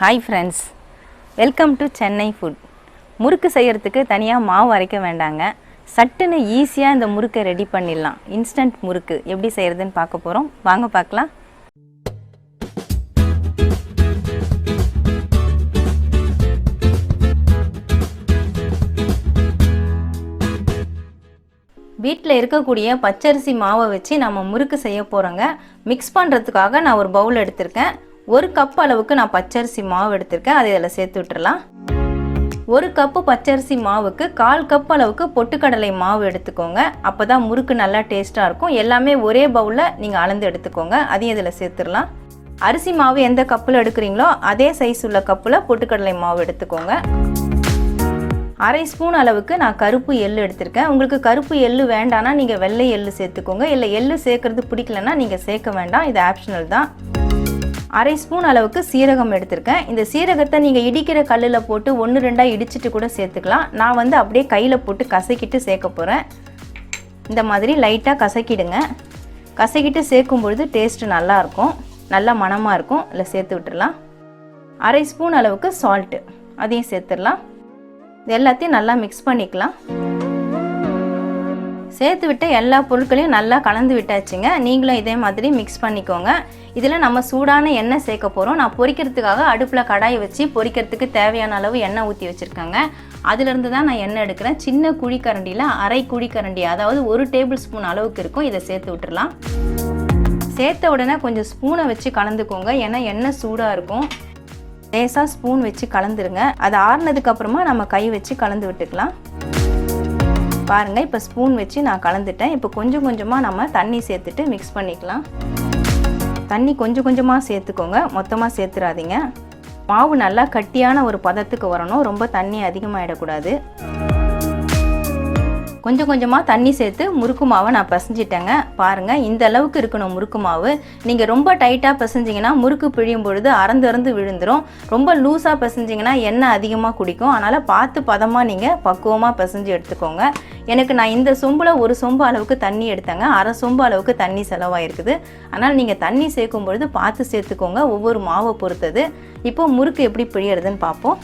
Hi friends, welcome to Chennai food. முறுக்கு செய்யறதுக்கு தனியா மாவு அரைக்க வேண்டாங்க. சட்டுன்னு ஈஸியா இந்த முறுக்கை ரெடி பண்ணிடலாம். இன்ஸ்டன்ட் முறுக்கு எப்படி செய்யறதுன்னு பார்க்க போறோம். வாங்க பார்க்கலாம். வீட்டில் இருக்கக்கூடிய பச்சரிசி மாவை வச்சு நம்ம முறுக்கு செய்ய போகிறோங்க. மிக்ஸ் பண்ணுறதுக்காக நான் ஒரு பவுல் எடுத்திருக்கேன். 1 கப் அளவுக்கு நான் பச்சரிசி மாவு எடுத்திருக்கேன். அதை இதில் சேர்த்து விட்டுறலாம். 1 கப்பு பச்சரிசி மாவுக்கு 1/4 கப் அளவுக்கு பொட்டுக்கடலை மாவு எடுத்துக்கோங்க. அப்போ தான் முறுக்கு நல்லா டேஸ்ட்டாக இருக்கும். எல்லாமே ஒரே பவுலில் நீங்கள் அளந்து எடுத்துக்கோங்க. அதையும் இதில் சேர்த்துடலாம். அரிசி மாவு எந்த கப்பில் எடுக்கிறீங்களோ அதே சைஸ் உள்ள கப்பில் பொட்டுக்கடலை மாவு எடுத்துக்கோங்க. 1/2 ஸ்பூன் அளவுக்கு நான் கருப்பு எள்ளு எடுத்திருக்கேன். உங்களுக்கு கருப்பு எள்ளு வேண்டானா நீங்கள் வெள்ளை எள்ளு சேர்த்துக்கோங்க. இல்லை எள்ளு சேர்க்கறது பிடிக்கலன்னா நீங்கள் சேர்க்க வேண்டாம், இது ஆப்ஷனல் தான். 1/2 ஸ்பூன் அளவுக்கு சீரகம் எடுத்திருக்கேன். இந்த சீரகத்தை நீங்கள் இடிக்கிற கல்லில் போட்டு 1-2 இடிச்சிட்டு கூட சேர்த்துக்கலாம். நான் வந்து அப்படியே கையில் போட்டு கசக்கிட்டு சேர்க்க போகிறேன். இந்த மாதிரி லைட்டாக கசக்கிடுங்க. கசக்கிட்டு சேர்க்கும் பொழுது டேஸ்ட்டு நல்லாயிருக்கும், நல்லா மணமாக இருக்கும். இல்லை சேர்த்து விட்டுடலாம். 1/2 ஸ்பூன் அளவுக்கு சால்ட்டு, அதையும் சேர்த்துடலாம். இது எல்லாத்தையும் நல்லா மிக்ஸ் பண்ணிக்கலாம். சேர்த்து விட்டு எல்லா பொருட்களையும் நல்லா கலந்து விட்டாச்சுங்க. நீங்களும் இதே மாதிரி மிக்ஸ் பண்ணிக்கோங்க. இதில் நம்ம சூடான எண்ணெய் சேர்க்க போகிறோம். நான் பொரிக்கிறதுக்காக அடுப்பில் கடாயை வச்சு பொரிக்கிறதுக்கு தேவையான அளவு எண்ணெய் ஊற்றி வச்சுருக்காங்க. அதிலிருந்து தான் நான் எண்ணெய் எடுக்கிறேன். சின்ன குழிக்கரண்டியில் 1/2 குழிக்கரண்டி, அதாவது 1 டேபிள் ஸ்பூன் அளவுக்கு இருக்கும். இதை சேர்த்து விட்டுடலாம். சேர்த்த உடனே கொஞ்சம் ஸ்பூனை வச்சு கலந்துக்கோங்க, ஏன்னா எண்ணெய் சூடாக இருக்கும். லேசாக ஸ்பூன் வச்சு கலந்துருங்க. அது ஆறுனதுக்கு அப்புறமா நம்ம கை வச்சு கலந்து விட்டுக்கலாம். பாருங்கள், இப்போ ஸ்பூன் வச்சு நான் கலந்துட்டேன். இப்போ கொஞ்சம் கொஞ்சமாக நம்ம தண்ணி சேர்த்துட்டு மிக்ஸ் பண்ணிக்கலாம். தண்ணி கொஞ்சம் கொஞ்சமாக சேர்த்துக்கோங்க, மொத்தமாக சேர்த்துடாதீங்க. மாவு நல்லா கட்டியான ஒரு பதத்துக்கு வரணும், ரொம்ப தண்ணி அதிகமாகிடக்கூடாது. கொஞ்சம் கொஞ்சமாக தண்ணி சேர்த்து முறுக்கு மாவை நான் பிசைஞ்சிட்டேங்க. பாருங்கள், இந்த அளவுக்கு இருக்கணும் முறுக்கு மாவு. நீங்கள் ரொம்ப டைட்டாக பிசைஞ்சிங்கன்னா முறுக்கு பிழியும் பொழுது அறந்து விழுந்துடும். ரொம்ப லூஸாக பிசைஞ்சிங்கன்னா எண்ணெய் அதிகமாக குடிக்கும். அதனால் பார்த்து பதமாக நீங்கள் பக்குவமாக பிசைஞ்சு எடுத்துக்கோங்க. நான் இந்த சொம்பில் 1 சொம்பு அளவுக்கு தண்ணி எடுத்தேங்க. 1/2 சொம்பு அளவுக்கு தண்ணி செலவாயிருக்குது. அதனால் நீங்கள் தண்ணி சேர்க்கும் பொழுது பார்த்து சேர்த்துக்கோங்க, ஒவ்வொரு மாவை பொறுத்தது. இப்போ முறுக்கு எப்படி பிழியறதுன்னு பார்ப்போம்.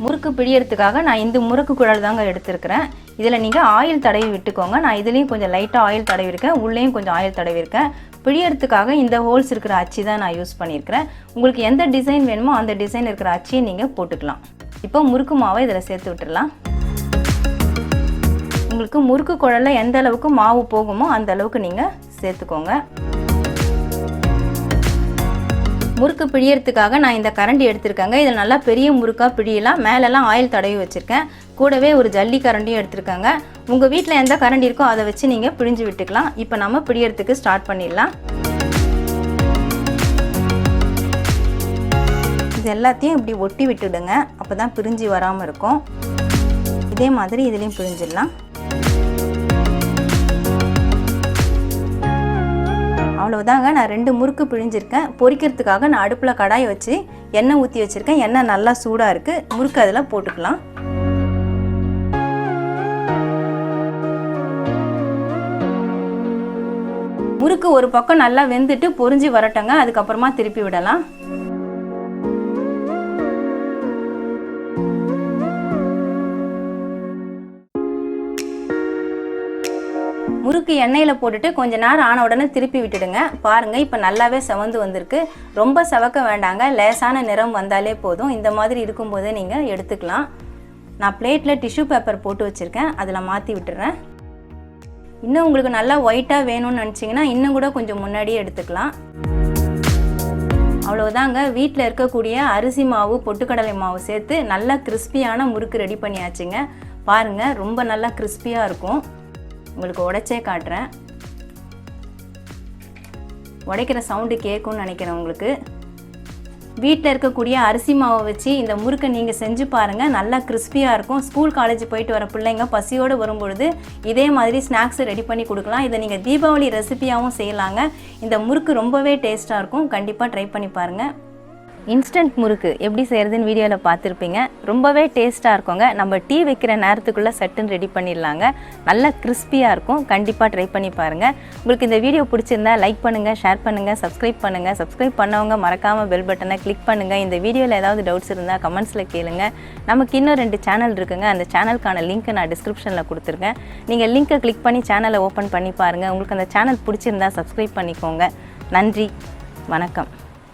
முறுக்கு பிழியறதுக்காக நான் இந்த முறுக்கு குழல் தாங்க எடுத்துருக்கிறேன். இதில் நீங்கள் ஆயில் தடவி விட்டுக்கோங்க. நான் இதுலேயும் கொஞ்சம் லைட்டாக ஆயில் தடவிருக்கேன், உள்ளேயும் கொஞ்சம் ஆயில் தடவிருக்கேன். பிழியறதுக்காக இந்த ஹோல்ஸ் இருக்கிற அச்சு தான் நான் யூஸ் பண்ணியிருக்கிறேன். உங்களுக்கு எந்த டிசைன் வேணுமோ அந்த டிசைன் இருக்கிற அச்சியை நீங்கள் போட்டுக்கலாம். இப்போ முறுக்கு மாவை இதில் சேர்த்து விட்டுடலாம். உங்களுக்கு முறுக்கு குழலில் எந்த அளவுக்கு மாவு போகுமோ அந்த அளவுக்கு நீங்கள் சேர்த்துக்கோங்க. முறுக்கு பிழியறதுக்காக நான் இந்த கரண்டி எடுத்திருக்கேங்க. இதில் நல்லா பெரிய முறுக்காக பிழியலாம். மேலெல்லாம் ஆயில் தடவி வச்சுருக்கேன். கூடவே ஒரு ஜல்லி கரண்டியும் எடுத்துருக்காங்க. உங்கள் வீட்டில் எந்த கரண்டி இருக்கோ அதை வச்சு நீங்கள் பிழிஞ்சு விட்டுக்கலாம். இப்போ நம்ம பிழியறதுக்கு ஸ்டார்ட் பண்ணிடலாம். இது எல்லாத்தையும் இப்படி ஒட்டி விட்டுடுங்க, அப்போ தான் பிரிஞ்சு வராமல் இருக்கும். இதே மாதிரி இதுலேயும் பிழிஞ்சிடலாம். அவ்வளோதாங்க, நான் 2 முறுக்கு பிழிஞ்சிருக்கேன். பொரிக்கிறதுக்காக நான் அடுப்பில் கடாயை வச்சு எண்ணெய் ஊற்றி வச்சுருக்கேன். எண்ணெய் நல்லா சூடாக இருக்குது. முறுக்கு அதில் போட்டுக்கலாம். முறுக்கு ஒரு பக்கம் நல்லா வெந்துட்டு பொரிஞ்சு வரட்டங்க, அதுக்கப்புறமா திருப்பி விடலாம். முறுக்கு எண்ணெயில் போட்டுட்டு கொஞ்ச நேரம் ஆன உடனே திருப்பி விட்டுடுங்க. பாருங்கள், இப்போ நல்லாவே செவந்து வந்திருக்கு. ரொம்ப செவக்க வேண்டாங்க, லேசான நிறம் வந்தாலே போதும். இந்த மாதிரி இருக்கும்போதே நீங்கள் எடுத்துக்கலாம். நான் பிளேட்டில் டிஷ்யூ பேப்பர் போட்டு வச்சுருக்கேன், அதில் மாற்றி விட்டுறேன். இன்னும் உங்களுக்கு நல்லா ஒயிட்டாக வேணும்னு நினச்சிங்கன்னா இன்னும் கூட கொஞ்சம் முன்னாடியே எடுத்துக்கலாம். அவ்வளோதாங்க, வீட்டில் இருக்கக்கூடிய அரிசி மாவு பொட்டுக்கடலை மாவு சேர்த்து நல்லா கிறிஸ்பியான முறுக்கு ரெடி பண்ணியாச்சுங்க. பாருங்கள், ரொம்ப நல்லா கிறிஸ்பியாக இருக்கும். உங்களுக்கு உடைச்சே காட்டுறேன். உடைக்கிற சவுண்டு கேட்கும்னு நினைக்கிறேன். உங்களுக்கு வீட்டில் இருக்கக்கூடிய அரிசி மாவை வச்சு இந்த முறுக்கை நீங்கள் செஞ்சு பாருங்கள், நல்லா கிறிஸ்பியாக இருக்கும். ஸ்கூல் காலேஜ் போயிட்டு வர பிள்ளைங்க பசியோடு வரும்பொழுது இதே மாதிரி ஸ்நாக்ஸ் ரெடி பண்ணி கொடுக்கலாம். இதை நீங்கள் தீபாவளி ரெசிபியாகவும் செய்யலாங்க. இந்த முறுக்கு ரொம்பவே டேஸ்ட்டாக இருக்கும். கண்டிப்பாக ட்ரை பண்ணி பாருங்கள். இன்ஸ்டன்ட் முறுக்கு எப்படி செய்கிறதுன்னு வீடியோவில் பார்த்துருப்பீங்க. ரொம்பவே டேஸ்ட்டாக இருக்குங்க. நம்ம டீ வைக்கிற நேரத்துக்குள்ளே சட்டுன்னு ரெடி பண்ணிடலாங்க. நல்லா கிறிஸ்பியாக இருக்கும். கண்டிப்பாக ட்ரை பண்ணி பாருங்கள். உங்களுக்கு இந்த வீடியோ பிடிச்சிருந்தா லைக் பண்ணுங்கள், ஷேர் பண்ணுங்கள், சப்ஸ்கிரைப் பண்ணுங்கள். சப்ஸ்கிரைப் பண்ணவங்க மறக்காமல் பெல் பட்டனை கிளிக் பண்ணுங்கள். இந்த வீடியோவில் ஏதாவது டவுட்ஸ் இருந்தால் கமெண்ட்ஸில் கேளுங்க. நமக்கு இன்னும் 2 சேனல் இருக்குங்க. அந்த சேனலுக்கான லிங்க்கை நான் டிஸ்கிரிப்ஷனில் கொடுத்துருக்கேன். நீங்கள் லிங்க்கை கிளிக் பண்ணி சேனலை ஓப்பன் பண்ணி பாருங்கள். உங்களுக்கு அந்த சேனல் பிடிச்சிருந்தா சப்ஸ்கிரைப் பண்ணிக்கோங்க. நன்றி, வணக்கம்.